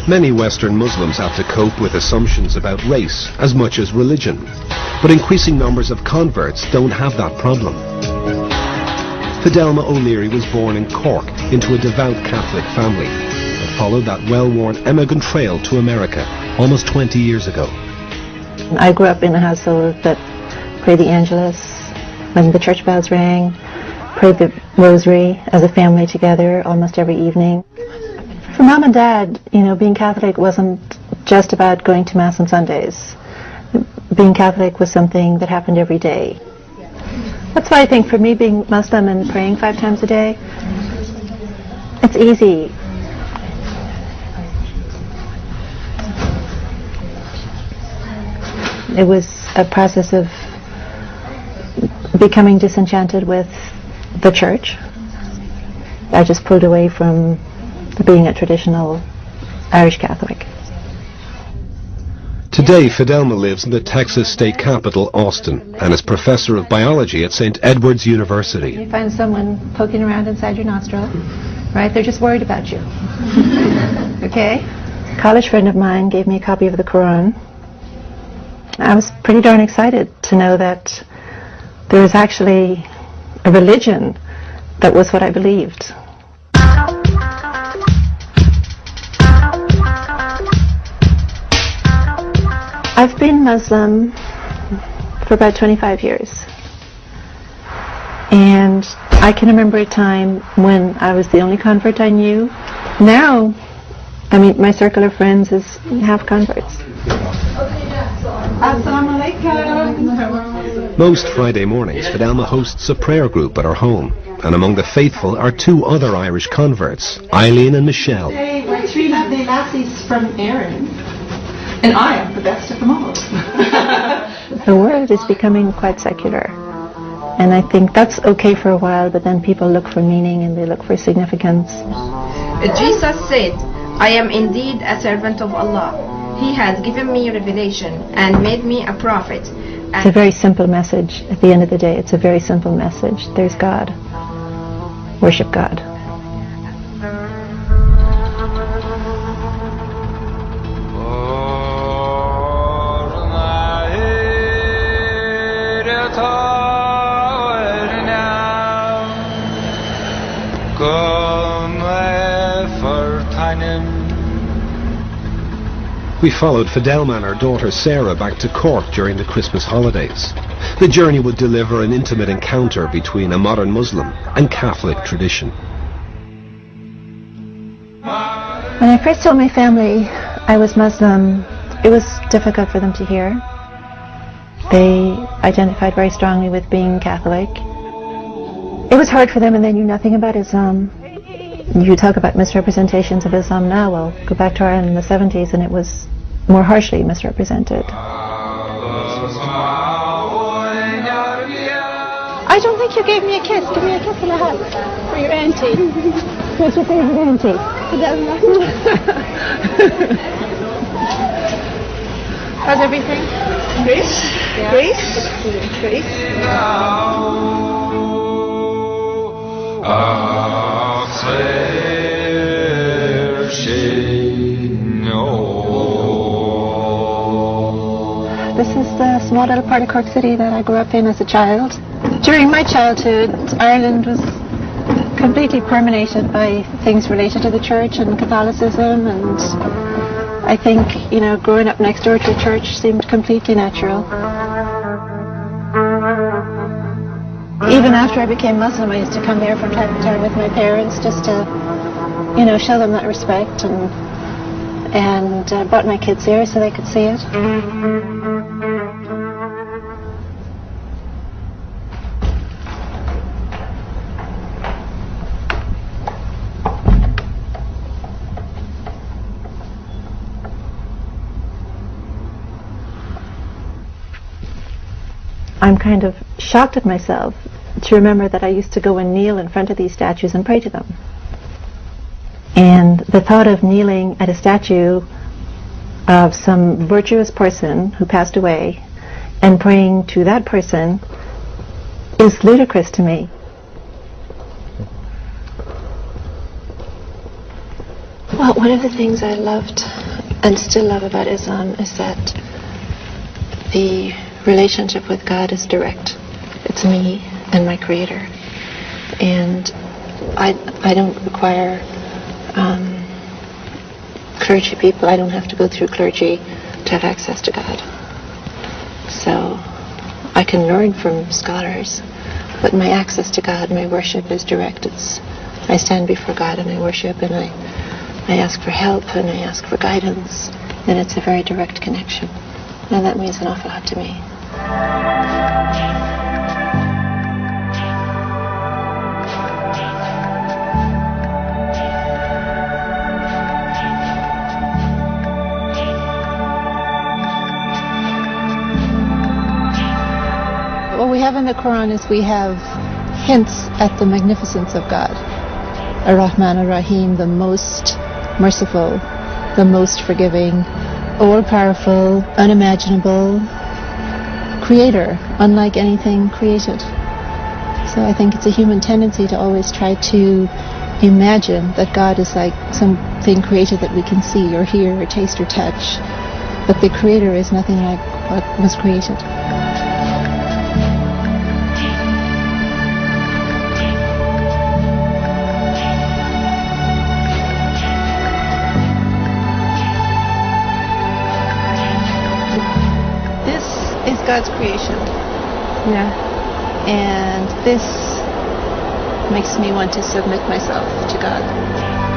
Many Western Muslims have to cope with assumptions about race as much as religion, but increasing numbers of converts don't have that problem. Fidelma O'Leary was born in Cork into a devout Catholic family and followed that well-worn emigrant trail to America almost 20 years ago. I grew up in a household that prayed the Angelus when the church bells rang, prayed the rosary as a family together almost every evening. For Mom and Dad, being Catholic wasn't just about going to Mass on Sundays. Being Catholic was something that happened every day. That's why I think for me, being Muslim and praying 5 times a day, it's easy. It was a process of becoming disenchanted with the church. I just pulled away from being a traditional Irish Catholic. Today, Fidelma lives in the Texas state capital, Austin, and is professor of biology at St. Edward's University. You find someone poking around inside your nostril, right? They're just worried about you. Okay? A college friend of mine gave me a copy of the Quran. I was pretty darn excited to know that there was actually a religion that was what I believed. I've been Muslim for about 25 years. And I can remember a time when I was the only convert I knew. Now, my circle of friends is half converts. Most Friday mornings, Fidelma hosts a prayer group at her home, and among the faithful are 2 other Irish converts, Eileen and Michelle. We're 3 lovely lassies from Erin, and I am the best of them all. The world is becoming quite secular, and I think that's okay for a while, but then people look for meaning and they look for significance. Jesus said, "I am indeed a servant of Allah. He has given me revelation and made me a prophet." It's a very simple message. At the end of the day, it's a very simple message. There's God. Worship God. We followed Fidelma and her daughter Sarah back to Cork during the Christmas holidays. The journey would deliver an intimate encounter between a modern Muslim and Catholic tradition. When I first told my family I was Muslim, it was difficult for them to hear. They identified very strongly with being Catholic. It was hard for them, and they knew nothing about Islam. You talk about misrepresentations of Islam now, well, go back to Ireland in the 70s and it was more harshly misrepresented. I don't think you gave me a kiss. Give me a kiss and a hug for your auntie. What's your favorite auntie? How's everything? Great. Yeah. Great. This is the small little part of Cork City that I grew up in as a child. During my childhood, Ireland was completely permeated by things related to the church and Catholicism, and I think, growing up next door to a church seemed completely natural. Even after I became Muslim, I used to come there from time to time with my parents just to, show them that respect, and brought my kids here so they could see it. I'm kind of shocked at myself to remember that I used to go and kneel in front of these statues and pray to them. And the thought of kneeling at a statue of some virtuous person who passed away and praying to that person is ludicrous to me. Well, one of the things I loved and still love about Islam is that the relationship with God is direct. It's me and my Creator. And I don't require clergy people. I don't have to go through clergy to have access to God. So I can learn from scholars, but my access to God, my worship is direct. I stand before God and I worship, and I ask for help and I ask for guidance, and it's a very direct connection. And that means an awful lot to me. What we have in the Quran is we have hints at the magnificence of God. Ar-Rahman Ar-Rahim, the most merciful, the most forgiving, all-powerful, unimaginable creator, unlike anything created. So I think it's a human tendency to always try to imagine that God is like something created that we can see or hear or taste or touch. But the creator is nothing like what was created. God's creation. Yeah. And this makes me want to submit myself to God.